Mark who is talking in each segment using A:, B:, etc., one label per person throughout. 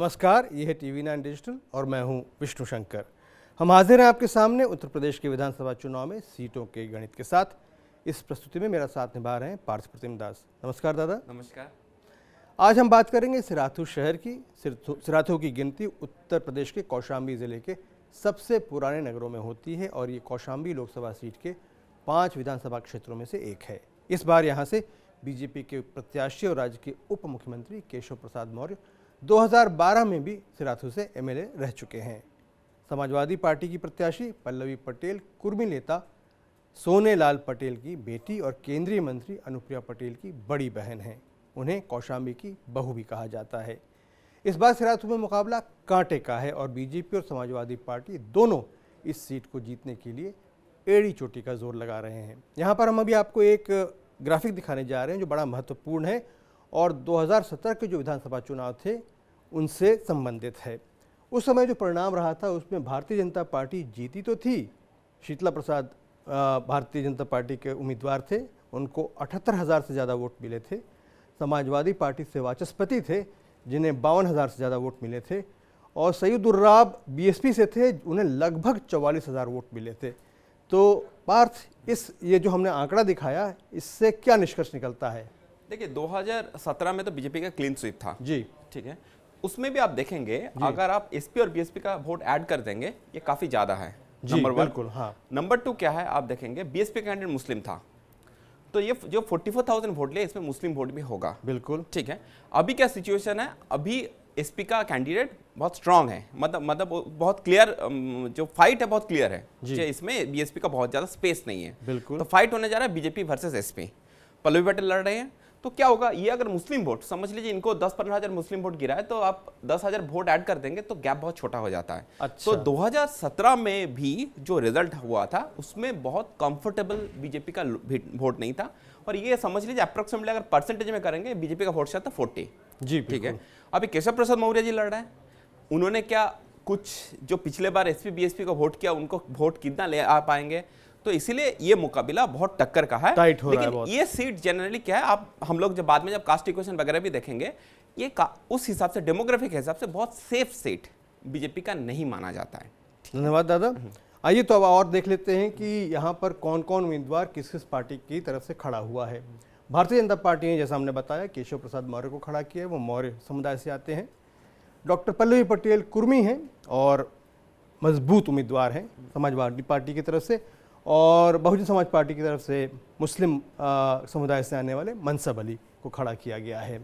A: नमस्कार, ये है TV9 डिजिटल और मैं हूं विष्णु शंकर। हम हाजिर हैं आपके सामने उत्तर प्रदेश के विधानसभा चुनाव में सीटों के गणित के साथ। इस प्रस्तुति में मेरा साथ निभा रहे हैं पार्थ प्रतिम दास। नमस्कार दादा।
B: नमस्कार।
A: आज हम बात करेंगे सिराथू शहर की। सिराथू की गिनती उत्तर प्रदेश के कौशाम्बी जिले के सबसे पुराने नगरों में होती है और ये कौशाम्बी लोकसभा सीट के 5 विधानसभा क्षेत्रों में से एक है। इस बार यहाँ से बीजेपी के प्रत्याशी और राज्य के उप मुख्यमंत्री केशव प्रसाद मौर्य 2012 में भी सिराथू से एमएलए रह चुके हैं। समाजवादी पार्टी की प्रत्याशी पल्लवी पटेल कुर्मी नेता सोनेलाल पटेल की बेटी और केंद्रीय मंत्री अनुप्रिया पटेल की बड़ी बहन हैं। उन्हें कौशाम्बी की बहू भी कहा जाता है। इस बार सिराथू में मुकाबला कांटे का है और बीजेपी और समाजवादी पार्टी दोनों इस सीट को जीतने के लिए एड़ी चोटी का जोर लगा रहे हैं। यहाँ पर हम अभी आपको एक ग्राफिक दिखाने जा रहे हैं जो बड़ा महत्वपूर्ण है और 2017 के जो विधानसभा चुनाव थे उनसे संबंधित है। उस समय जो परिणाम रहा था उसमें भारतीय जनता पार्टी जीती तो थी। शीतला प्रसाद भारतीय जनता पार्टी के उम्मीदवार थे, उनको 78,000 से ज़्यादा वोट मिले थे। समाजवादी पार्टी से वाचस्पति थे जिन्हें 52,000 से ज़्यादा वोट मिले थे और सैयद उर्राब बीएसपी से थे, उन्हें लगभग 44,000 वोट मिले थे। तो पार्थ, ये जो हमने आंकड़ा दिखाया इससे क्या निष्कर्ष निकलता है?
B: देखिए 2017 में तो बीजेपी का क्लीन स्वीप था
A: जी,
B: ठीक है। उसमें भी आप देखेंगे अगर आप एसपी और बीएसपी का वोट ऐड कर देंगे ये काफी ज्यादा है। नंबर 1।
A: बिल्कुल, हाँ।
B: नंबर 2 क्या है, आप देखेंगे बीएसपी कैंडिडेट मुस्लिम था तो ये जो 44,000 वोट लिए इसमें मुस्लिम वोट भी होगा।
A: बिल्कुल
B: ठीक है। अभी क्या सिचुएशन है, अभी एसपी का कैंडिडेट बहुत स्ट्रांग है, मतलब बहुत क्लियर, जो फाइट है बहुत क्लियर है जी। इसमें बीएसपी का बहुत ज्यादा स्पेस नहीं है।
A: बिल्कुल।
B: तो फाइट होने जा रहा है BJP versus SP. Pallavi Patel लड़ रहे हैं तो क्या होगा, ये अगर मुस्लिम वोट समझ लीजिए इनको 10-15 हजार मुस्लिम वोट गिरा है तो आप 10,000 वोट ऐड कर देंगे तो गैप बहुत छोटा हो जाता है।
A: अच्छा।
B: तो 2017 में भी जो रिजल्ट हुआ था उसमें बहुत कंफर्टेबल बीजेपी का वोट नहीं था और ये समझ लीजिए अप्रोक्सीमेटली अगर परसेंटेज में करेंगे बीजेपी का वोट शायद था 40 जी। ठीक है। अभी केशव प्रसाद मौर्य जी लड़ रहे हैं, उन्होंने क्या कुछ जो पिछले बार एसपी बीएसपी को वोट किया उनको वोट कितना ले आ पाएंगे, तो इसीलिए ये मुकाबला बहुत टक्कर का है।
A: टाइट हो
B: लेकिन
A: रहा है
B: ये सीट जनरली क्या है, आप हम लोग जब बाद में जब कास्ट इक्वेशन वगैरह भी देखेंगे ये उस हिसाब से डेमोग्राफिक के हिसाब से बहुत सेफ सीट बीजेपी का नहीं माना जाता है।
A: धन्यवाद दादा। आइए तो अब और देख लेते हैं कि यहाँ पर कौन कौन उम्मीदवार किस किस पार्टी की तरफ से खड़ा हुआ है। भारतीय जनता पार्टी ने जैसा हमने बताया केशव प्रसाद मौर्य को खड़ा किया है, वो मौर्य समुदाय से आते हैं। डॉक्टर पल्लवी पटेल कुर्मी हैं और मजबूत उम्मीदवार हैं समाजवादी पार्टी की तरफ से, और बहुजन समाज पार्टी की तरफ से मुस्लिम समुदाय से आने वाले मनसब अली को खड़ा किया गया है।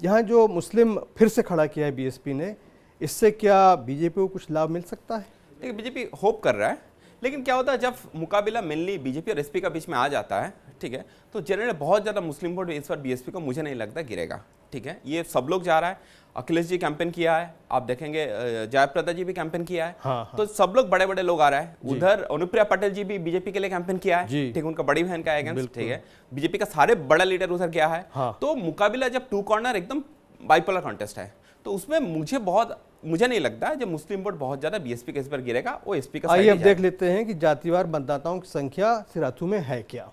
A: यहाँ जो मुस्लिम फिर से खड़ा किया है बीएसपी ने, इससे क्या बीजेपी को कुछ लाभ मिल सकता है?
B: देखिए बीजेपी होप कर रहा है, लेकिन क्या होता है जब मुकाबला मेनली बीजेपी और एसपी का बीच में आ जाता है, ठीक है, तो जनरली बहुत ज़्यादा मुस्लिम वोट इस बार बीएसपी को मुझे नहीं लगता गिरेगा। ठीक है, ये सब लोग जा रहा है, अखिलेश जी कैंपेन किया है, आप देखेंगे जयप्रदा जी भी कैंपेन किया है।
A: हाँ।
B: तो सब लोग बड़े बड़े लोग आ रहा है। उधर अनुप्रिया पटेल जी भी बीजेपी के लिए कैंपेन किया है, ठीक, उनका बड़ी बहन का अगेंस्ट, ठीक है, बीजेपी का सारे बड़ा लीडर उधर गया है।
A: हाँ।
B: तो मुकाबला जब 2 कॉर्नर एकदम बाइपोलर कॉन्टेस्ट है तो उसमें मुझे नहीं लगता जब मुस्लिम वोट बहुत ज्यादा बीएसपी के इस पर गिरेगा, वो एसपी का।
A: आइए अब देख लेते हैं कि जातिवार मतदाताओं की संख्या सिराथू में है क्या।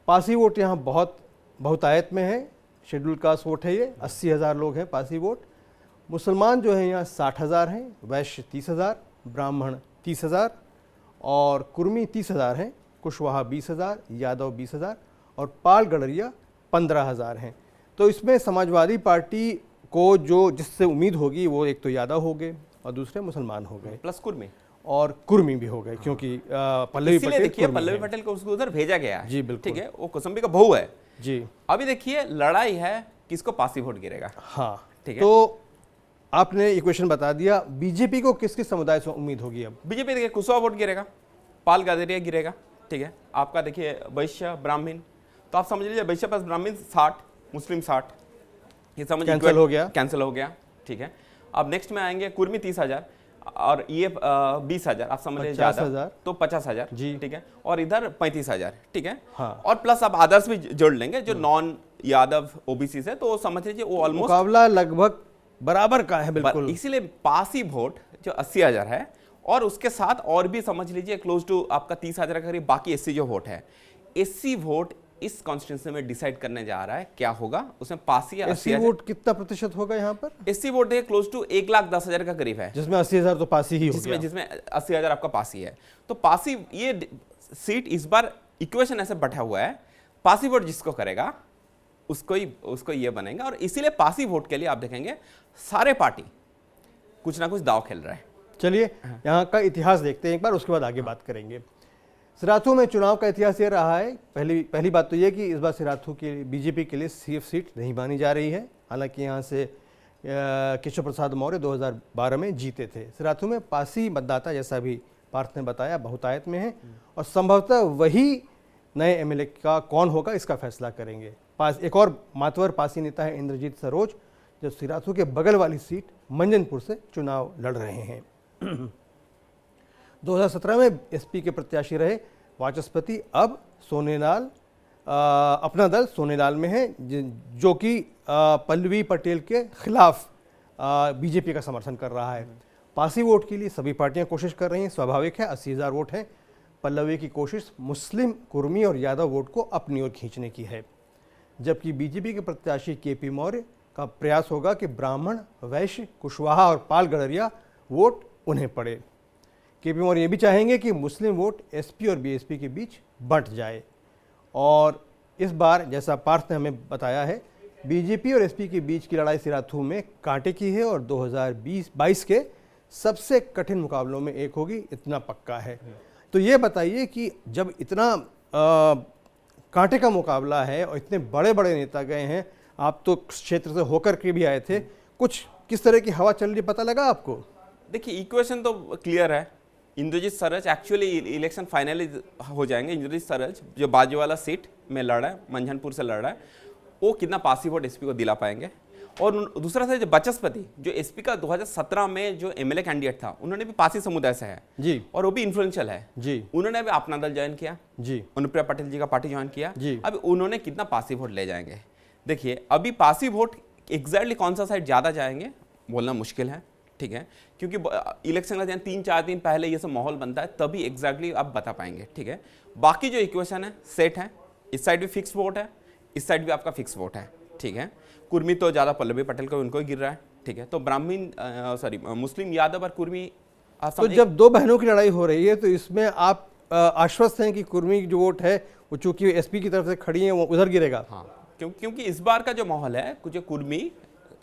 A: पासी वोट यहाँ बहुतायत में है, शेड्यूल कास्ट वोट है, ये 80,000 लोग हैं पासी वोट। मुसलमान जो है यहाँ 60,000 हैं, वैश्य 30,000, ब्राह्मण 30,000 और कुर्मी 30,000 हैं, कुशवाहा 20,000, यादव 20,000 और पाल गडरिया 15,000 हैं। तो इसमें समाजवादी पार्टी को जो जिससे उम्मीद होगी वो एक तो यादव हो गए और दूसरे मुसलमान हो गए,
B: प्लस कुर्मी
A: और कुर्मी भी हो गए। हाँ। क्योंकि पल्लवी पटेल,
B: देखिए पल्लवी पटेल को उसको उधर भेजा गया है।
A: जी बिल्कुल,
B: ठीक है, वो कौशाम्बी का बहू है
A: जी।
B: अभी देखिए लड़ाई है किसको पासी वोट गिरेगा।
A: हाँ
B: ठीक है,
A: तो आपने इक्वेशन बता दिया। बीजेपी को किस किस समुदाय से उम्मीद होगी? अब बीजेपी
B: देखिए कुशवाहा वोट गिरेगा, पाल गडरिया गिरेगा, ठीक है, आपका देखिए वैश्य ब्राह्मण, तो आप समझ लीजिए वैश्य प्लस ब्राह्मण 60, मुस्लिम 60, ये समझ
A: कैंसिल हो गया।
B: ठीक है, अब नेक्स्ट में आएंगे कुर्मी 30,000 और ये 20,000, आप समझ लीजिए
A: 50,000,
B: तो 50,000 जी, ठीक है, और इधर 35,000, ठीक है।
A: हाँ।
B: और प्लस आप आदर्श भी जोड़ लेंगे जो नॉन यादव ओबीसी से, तो समझ लीजिए वो ऑलमोस्ट
A: मुकाबला लगभग बराबर का है। बिल्कुल,
B: इसीलिए पासी वोट जो 80,000 है और उसके साथ और भी समझ लीजिए क्लोज टू आपका 30,000 के करीब बाकी एससी जो वोट है, एससी वोट इस कॉन्स्टिट्यूंसी में डिसाइड करने जा रहा है क्या होगा। उसमें पासी
A: एससी वोट कितना प्रतिशत होगा यहाँ पर?
B: एससी वोट देखिए क्लोज टू 1,10,000 का करीब है,
A: जिसमें 80,000 तो पासी ही हो गया।
B: जिसमें 80,000 आपका पासी है। तो पासी ये सीट इस बार इक्वेशन ऐसे बैठा हुआ है, पासी वोट जिसको करेगा उसको ये बनेगा। और इसीलिए पासी वोट के लिए आप देखेंगे सारे पार्टी कुछ ना कुछ दाव खेल रहा है।
A: चलिए यहाँ का इतिहास देखते हैं एक बार, उसके बाद आगे बात करेंगे। सिराथू में चुनाव का इतिहास ये रहा है, पहली बात तो ये कि इस बार सिराथू की बीजेपी के लिए सीएफ सीट नहीं मानी जा रही है। हालांकि यहाँ से केशव प्रसाद मौर्य 2012 में जीते थे। सिराथू में पासी मतदाता, जैसा भी पार्थ ने बताया, बहुतायत में है और संभवतः वही नए एमएलए का कौन होगा इसका फैसला करेंगे। एक और मातवर पासी नेता है इंद्रजीत सरोज, जो सिराथू के बगल वाली सीट मंजनपुर से चुनाव लड़ रहे हैं। 2017 में एसपी के प्रत्याशी रहे वाचस्पति, अब सोनेलाल अपना दल सोनेलाल में है, जो कि पल्लवी पटेल के खिलाफ बीजेपी का समर्थन कर रहा है। पासी वोट के लिए सभी पार्टियां कोशिश कर रही हैं, स्वाभाविक है, 80,000 वोट हैं। पल्लवी की कोशिश मुस्लिम, कुर्मी और यादव वोट को अपनी ओर खींचने की है, जबकि बीजेपी के प्रत्याशी केपी मौर्य का प्रयास होगा कि ब्राह्मण, वैश्य, कुशवाहा और पाल गडरिया वोट उन्हें पड़े। केपी मौर्य ये भी चाहेंगे कि मुस्लिम वोट एसपी और बीएसपी के बीच बंट जाए। और इस बार जैसा पार्थ ने हमें बताया है, बीजेपी और एसपी के बीच की लड़ाई सिराथू में कांटे की है और 2022 के सबसे कठिन मुकाबलों में एक होगी, इतना पक्का है। तो ये बताइए कि जब इतना कांटे का मुकाबला है और इतने बड़े बड़े नेता गए हैं, आप तो क्षेत्र से होकर के भी आए थे, कुछ किस तरह की हवा चल रही पता लगा आपको?
B: देखिए इक्वेशन तो क्लियर है। Indrajit Suraj actually election finally हो जाएंगे। इंद्रजीत सरज जो बाजूवाला सीट में लड़ रहा है, मंझनपुर से लड़ रहा है, वो कितना पासी वोट एसपी को दिला पाएंगे। और दूसरा से जो वाचस्पति, जो एसपी का 2017 में जो एमएलए कैंडिडेट था, उन्होंने भी पासी समुदाय से है
A: जी,
B: और वो भी इन्फ्लुएंशियल है
A: जी।
B: उन्होंने भी अपना दल ज्वाइन किया
A: जी,
B: अनुप्रिया पटेल जी का पार्टी ज्वाइन किया
A: जी।
B: अब उन्होंने कितना पासी वोट ले जाएंगे? देखिए अभी पासी वोट एग्जैक्टली कौन सा साइड ज्यादा जाएंगे बोलना मुश्किल है, ठीक है, क्योंकि इलेक्शन का 3-4 दिन पहले ये सब माहौल बनता है, तभी एग्जैक्टली आप बता पाएंगे, ठीक है। बाकी जो इक्वेशन है सेट है, इस साइड भी फिक्स वोट है, इस साइड भी आपका फिक्स वोट है, ठीक है। कुर्मी तो ज़्यादा पल्लवी पटेल को उनको ही गिर रहा है, ठीक है। तो ब्राह्मण मुस्लिम, यादव और कुर्मी।
A: तो जब दो बहनों की लड़ाई हो रही है तो इसमें आप आश्वस्त हैं कि कुर्मी जो वोट है वो चूंकि एसपी की तरफ से खड़ी है वो उधर गिरेगा?
B: हाँ, क्योंकि इस बार का जो माहौल है, जो कुर्मी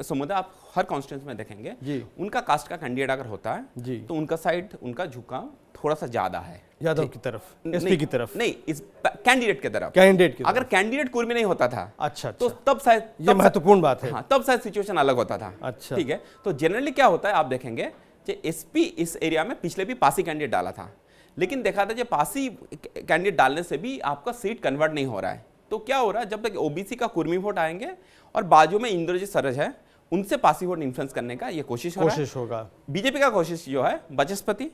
B: समुदाय आप हर कॉन्स्टिट्यूंसी में देखेंगे जी, उनका कास्ट का कैंडिडेट अगर होता है जी, तो उनका साइड, उनका झुकाव थोड़ा सा ज्यादा है
A: यादव की तरफ, एसपी की तरफ
B: नहीं, इस कैंडिडेट की तरफ।
A: अगर
B: कैंडिडेट कुर्मी नहीं होता था
A: अच्छा,
B: तो तब शायद
A: ये महत्वपूर्ण बात है।
B: हाँ, तब शायद सिचुएशन अलग होता था।
A: अच्छा,
B: ठीक है। तो जनरली क्या होता है आप देखेंगे कि एसपी इस एरिया में पिछले भी पासी कैंडिडेट डाला था, लेकिन देखा था जो पासी कैंडिडेट डालने से भी आपका सीट कन्वर्ट नहीं हो रहा है। तो क्या हो रहा है, जब तक ओबीसी का कुर्मी वोट आएंगे और बाजू में इंद्रजीत सरज है, उनसे पासी वोट इन्फ्लुएंस करने का ये कोशिश
A: होगा।
B: बीजेपी का कोशिश जो है वाचस्पति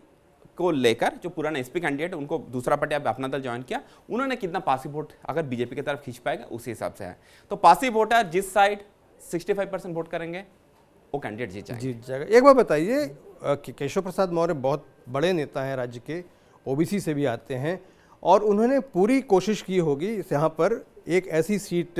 B: को लेकर, जो पुराना एसपी कैंडिडेट उनको दूसरा पार्टी अपना दल ज्वाइन किया, उन्होंने कितना पासी वोट अगर बीजेपी की तरफ खींच पाएगा उसी हिसाब से है। तो पासी वोटर जिस साइड 65% वोट करेंगे वो कैंडिडेट जीत जाएगा।
A: एक बार बताइए, केशव प्रसाद मौर्य बहुत बड़े नेता हैं, राज्य के ओबीसी से भी आते हैं और उन्होंने पूरी कोशिश की होगी यहाँ पर एक ऐसी सीट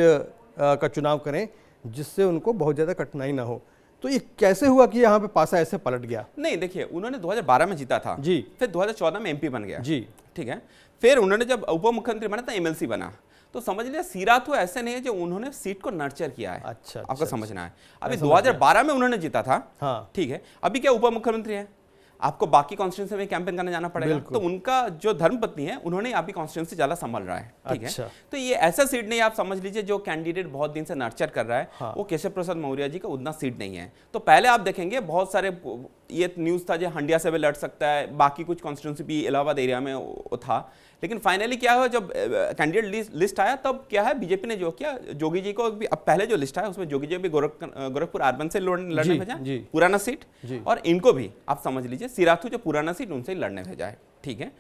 A: का चुनाव करें जिससे उनको बहुत ज़्यादा कठिनाई ना हो। तो ये कैसे हुआ कि यहाँ पे पासा ऐसे पलट गया?
B: नहीं, देखिए उन्होंने 2012 में जीता था
A: जी,
B: फिर 2014 में एमपी बन गया
A: जी,
B: ठीक है। फिर उन्होंने जब उप मुख्यमंत्री बना था एमएलसी बना, तो समझ लिया सिराथू ऐसे नहीं है जो उन्होंने सीट को नर्चर किया है।
A: अच्छा,
B: आपको समझना है। अभी 2012 में उन्होंने जीता था,
A: हाँ,
B: ठीक है। अभी क्या उप मुख्यमंत्री है, आपको बाकी कॉन्स्टिट्यूंसी में कैंपेन करने जाना पड़ेगा, तो उनका जो धर्मपत्नी है उन्होंने आपकी कॉन्स्टिट्यूंसी ज्यादा संभाल रहा है, ठीक है। तो ये ऐसा सीट नहीं, आप समझ लीजिए जो कैंडिडेट बहुत दिन से नर्चर कर रहा है, हाँ, वो केशव प्रसाद मौर्य जी का उतना सीट नहीं है। तो पहले आप देखेंगे बहुत सारे ये न्यूज था जो हंडिया से भी लड़ सकता है, बाकी कुछ कॉन्स्टिट्यूंसी भी इलाहाबाद एरिया में था, लेकिन फाइनली क्या हुआ, जब कैंडिडेट लिस्ट आया तब क्या है, बीजेपी ने जो किया, जोगी जी को भी, अब पहले जो लिस्ट आया उसमें जोगी जी भी गोरखपुर अर्बन से लड़ने भेजा पुराना सीट, और इनको भी आप समझ लीजिए सिराथू जो पुराना सीट उनसे लड़ने भेजा है, ठीक है।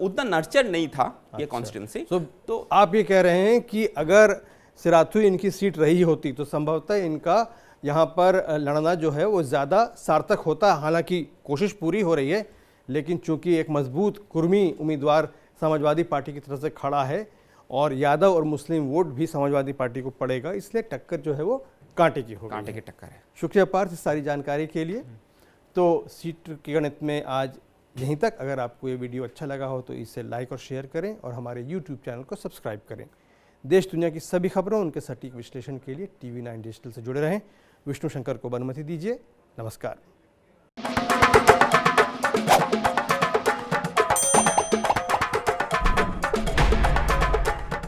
B: उतना नर्चर नहीं था ये कॉन्स्टिट्यूंसी।
A: तो आप ये कह रहे हैं कि अगर सिराथू इनकी सीट रही होती तो संभवतः इनका यहाँ पर लड़ना जो है वो ज़्यादा सार्थक होता। हालांकि कोशिश पूरी हो रही है, लेकिन चूंकि एक मजबूत कुर्मी उम्मीदवार समाजवादी पार्टी की तरफ से खड़ा है और यादव और मुस्लिम वोट भी समाजवादी पार्टी को पड़ेगा, इसलिए टक्कर जो है वो कांटे की होगी।
B: कांटे की टक्कर है।
A: शुक्रिया पार्थ इस सारी जानकारी के लिए। तो सीट के गणित में आज यहीं तक। अगर आपको ये वीडियो अच्छा लगा हो तो इसे लाइक और शेयर करें और हमारे YouTube चैनल को सब्सक्राइब करें। देश दुनिया की सभी खबरों, उनके सटीक विश्लेषण के लिए TV9 डिजिटल से जुड़े रहें। विष्णु शंकर को अनुमति दीजिए। नमस्कार।